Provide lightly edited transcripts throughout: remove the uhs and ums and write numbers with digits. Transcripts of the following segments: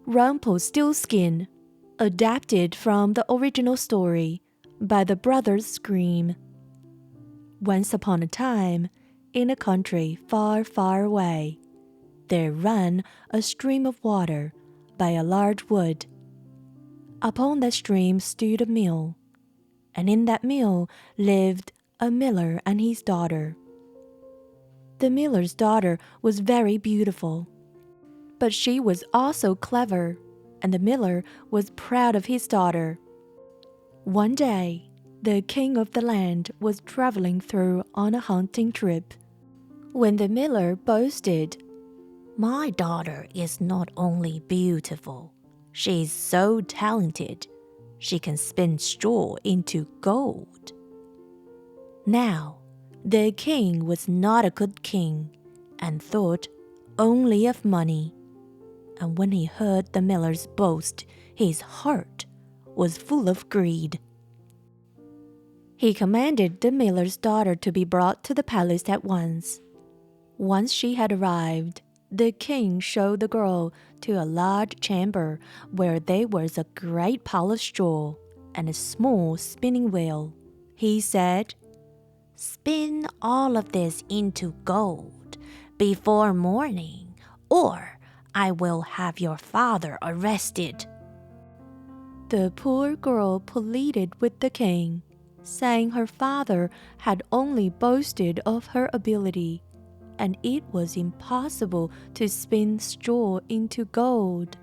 RUMPELSTILTSKIN, adapted from the original story by the brothers Grimm. Once upon a time, in a country far, far away, there ran a stream of water by a large wood. Upon that stream stood a mill, and in that mill lived a miller and his daughter. The miller's daughter was very beautiful, but she was also clever, and the miller was proud of his daughter. One day, the king of the land was traveling through on a hunting trip, when the miller boasted, "My daughter is not only beautiful, she is so talented, she can spin straw into gold." Now, the king was not a good king, and thought only of money. And when he heard the miller's boast, his heart was full of greed. He commanded the miller's daughter to be brought to the palace at once. Once she had arrived, the king showed the girl to a large chamber where there was a great pile of straw and a small spinning wheel. He said, "Spin all of this into gold before morning, or I will have your father arrested." The poor girl pleaded with the king, saying her father had only boasted of her ability, and it was impossible to spin straw into gold.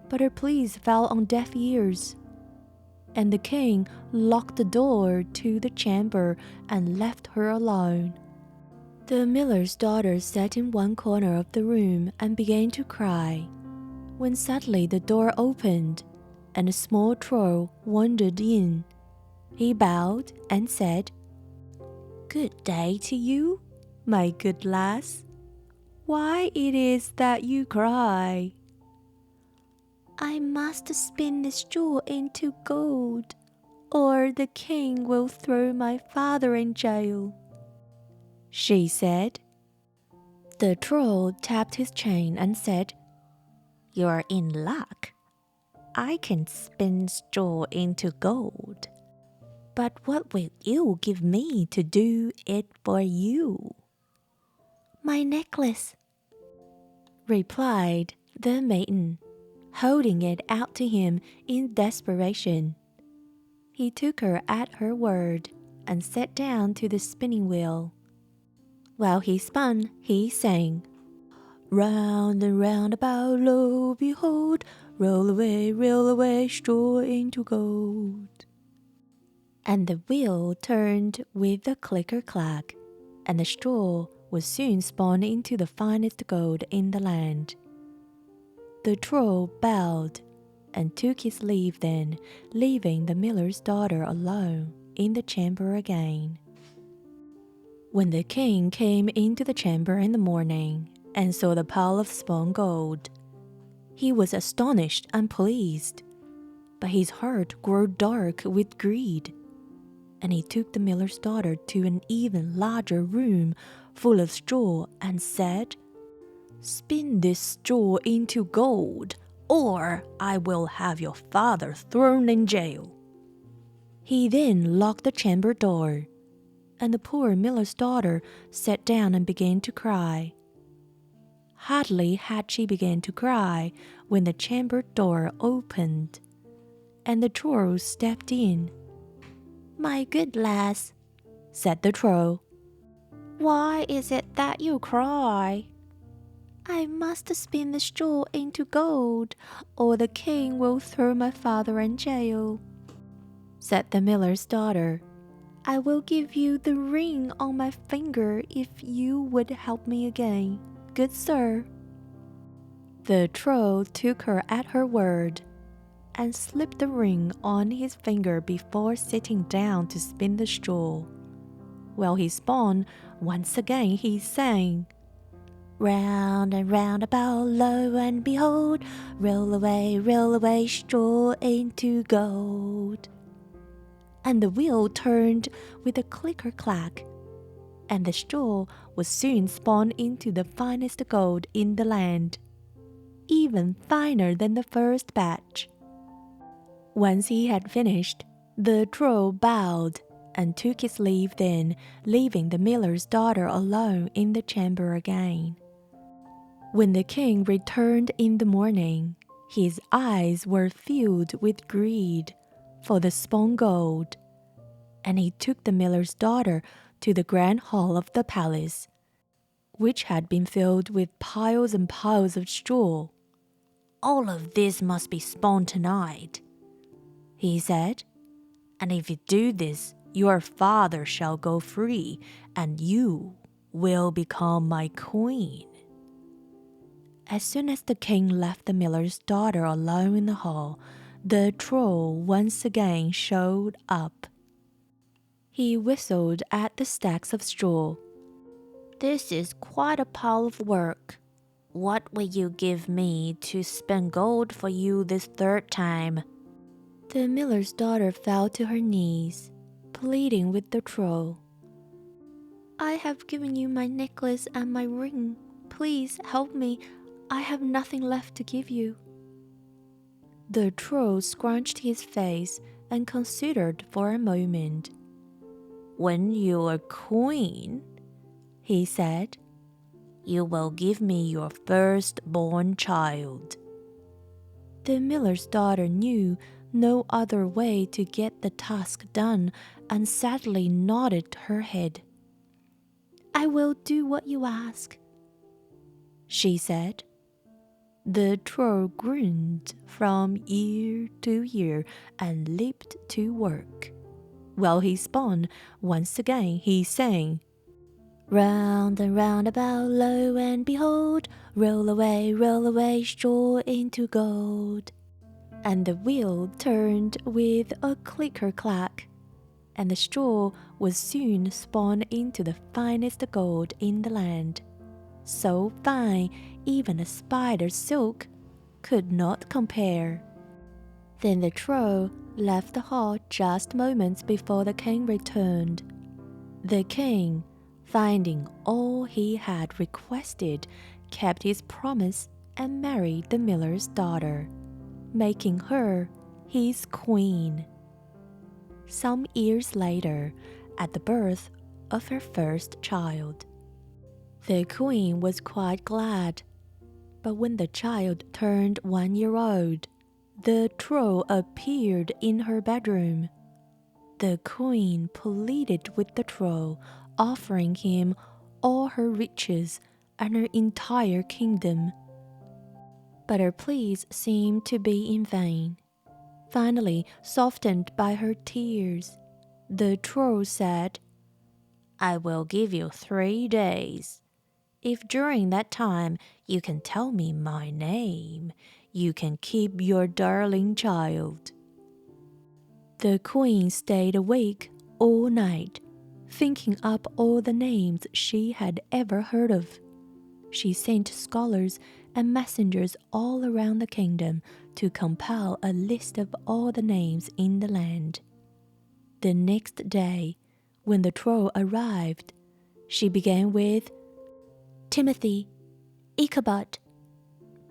But her pleas fell on deaf ears, and the king locked the door to the chamber and left her alone. The miller's daughter sat in one corner of the room and began to cry, when suddenly the door opened, and a small troll wandered in. He bowed and said, "Good day to you, my good lass. Why it is that you cry?" "I must spin the straw into gold, or the king will throw my father in jail," she said. The troll tapped his chain and said, "You're in luck. I can spin straw into gold. But what will you give me to do it for you?" "My necklace," replied the maiden, holding it out to him in desperation. He took her at her word and sat down to the spinning wheel. While he spun, he sang, "Round and round about, lo, behold, roll away, straw into gold." And the wheel turned with a clicker-clack, and the straw was soon spun into the finest gold in the land. The troll bowed and took his leave then, leaving the miller's daughter alone in the chamber again. When the king came into the chamber in the morning and saw the pile of spun gold, he was astonished and pleased, but his heart grew dark with greed. And he took the miller's daughter to an even larger room full of straw and said, "Spin this straw into gold, or I will have your father thrown in jail." He then locked the chamber door, and the poor miller's daughter sat down and began to cry. Hardly had she begun to cry when the chamber door opened, and the troll stepped in. "My good lass," said the troll, "why is it that you cry?" "I must spin the straw into gold, or the king will throw my father in jail," said the miller's daughter. "I will give you the ring on my finger if you would help me again, good sir." The troll took her at her word and slipped the ring on his finger before sitting down to spin the straw. While he spun, once again he sang, "Round and round about, lo and behold, roll away, straw into gold." And the wheel turned with a clicker-clack, and the straw was soon spun into the finest gold in the land. even finer than the first batch. Once he had finished, the troll bowed and took his leave, then leaving the miller's daughter alone in the chamber again. When the king returned in the morning, his eyes were filled with greed for the spun gold, and he took the miller's daughter to the grand hall of the palace, which had been filled with piles and piles of straw. "All of this must be spun tonight," he said, "and if you do this, your father shall go free, and you will become my queen." As soon as the king left the miller's daughter alone in the hall, the troll once again showed up. He whistled at the stacks of straw. "This is quite a pile of work. What will you give me to spin gold for you this third time?" The miller's daughter fell to her knees, pleading with the troll. "I have given you my necklace and my ring. Please help me. I have nothing left to give you." The troll scrunched his face and considered for a moment. "When you are queen," he said, "you will give me your firstborn child." The miller's daughter knew no other way to get the task done and sadly nodded her head. "I will do what you ask," she said. The troll grinned from ear to ear and leaped to work. While he spun, once again he sang, "Round and round about, lo and behold, roll away, straw into gold." And the wheel turned with a clicker-clack, and the straw was soon spun into the finest gold in the land. So fine, even a spider's silk could not compare. Then the troll left the hall just moments before the king returned. The king, finding all he had requested, kept his promise and married the miller's daughter, making her his queen. Some years later, at the birth of her first child, the queen was quite glad. But when the child turned 1 year old, the troll appeared in her bedroom. The queen pleaded with the troll, offering him all her riches and her entire kingdom. But her pleas seemed to be in vain. Finally, softened by her tears, the troll said, "I will give you 3 days. If during that time you can tell me my name, you can keep your darling child." The queen stayed awake all night, thinking up all the names she had ever heard of. She sent scholars and messengers all around the kingdom to compile a list of all the names in the land. The next day, when the troll arrived, she began with Timothy, Ichabod,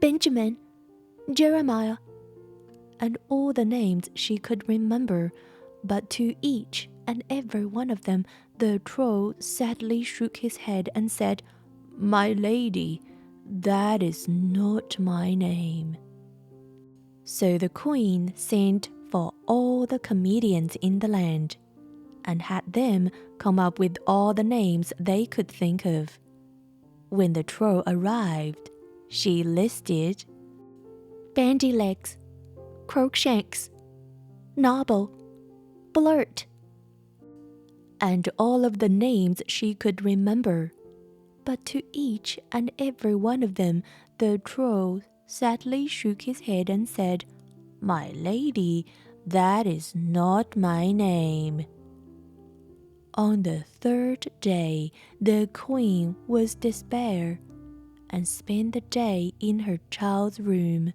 Benjamin, Jeremiah, and all the names she could remember, but to each and every one of them the troll sadly shook his head and said, "My lady, that is not my name." So the queen sent for all the comedians in the land and had them come up with all the names they could think of. When the troll arrived, she listed Bandy Legs, Crookshanks, Nobble, Blurt, and all of the names she could remember. But to each and every one of them, the troll sadly shook his head and said, "My lady, that is not my name." On the third day, the queen was despair and spent the day in her child's room.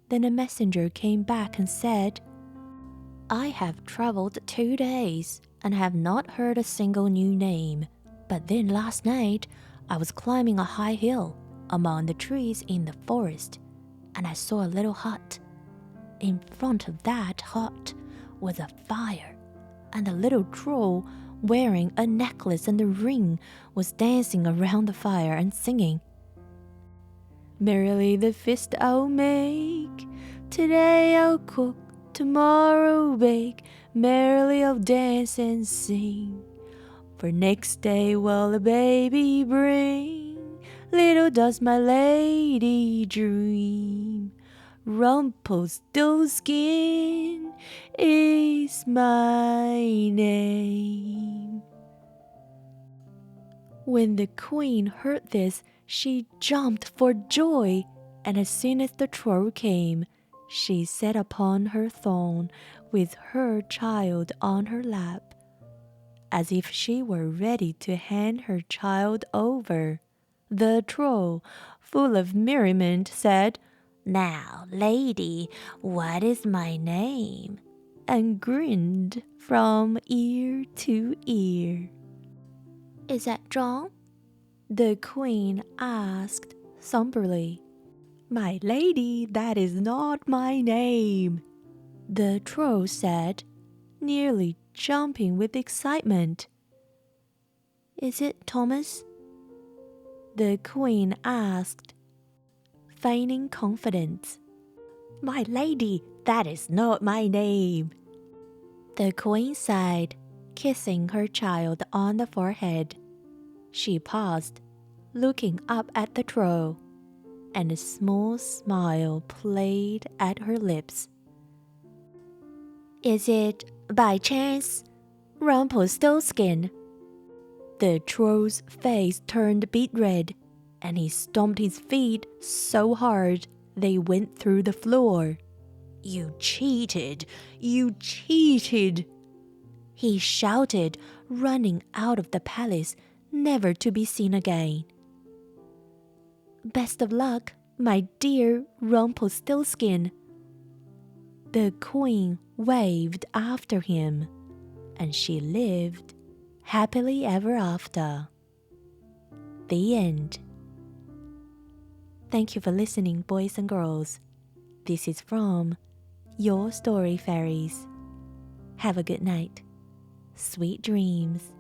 Then a messenger came back and said, "I have traveled 2 days and have not heard a single new name. But then last night, I was climbing a high hill among the trees in the forest, and I saw a little hut. In front of that hut was a fire, and the little troll, wearing a necklace and a ring, was dancing around the fire and singing. Merrily the feast I'll make, today I'll cook, tomorrow bake, merrily I'll dance and sing. For next day will a baby bring, little does my lady dream. Rumpelstiltskin is my name. When the queen heard this, she jumped for joy, and as soon as the troll came, she sat upon her throne with her child on her lap, as if she were ready to hand her child over. The troll, full of merriment, said, "Now, lady, what is my name?" and grinned from ear to ear. "Is that John?" the queen asked somberly. "My lady, that is not my name," the troll said, nearly jumping with excitement. "Is it Thomas?" the queen asked, feigning confidence. "My lady, that is not my name," the queen sighed, kissing her child on the forehead. She paused, looking up at the troll, and a small smile played at her lips. "Is it, by chance, Rumpelstiltskin?" The troll's face turned beet red, and he stomped his feet so hard they went through the floor. "You cheated! You cheated!" he shouted, running out of the palace, never to be seen again. "Best of luck, my dear Rumpelstiltskin." The queen waved after him, and she lived happily ever after. The end. Thank you for listening, boys and girls. This is from Your Story Fairies. Have a good night. Sweet dreams.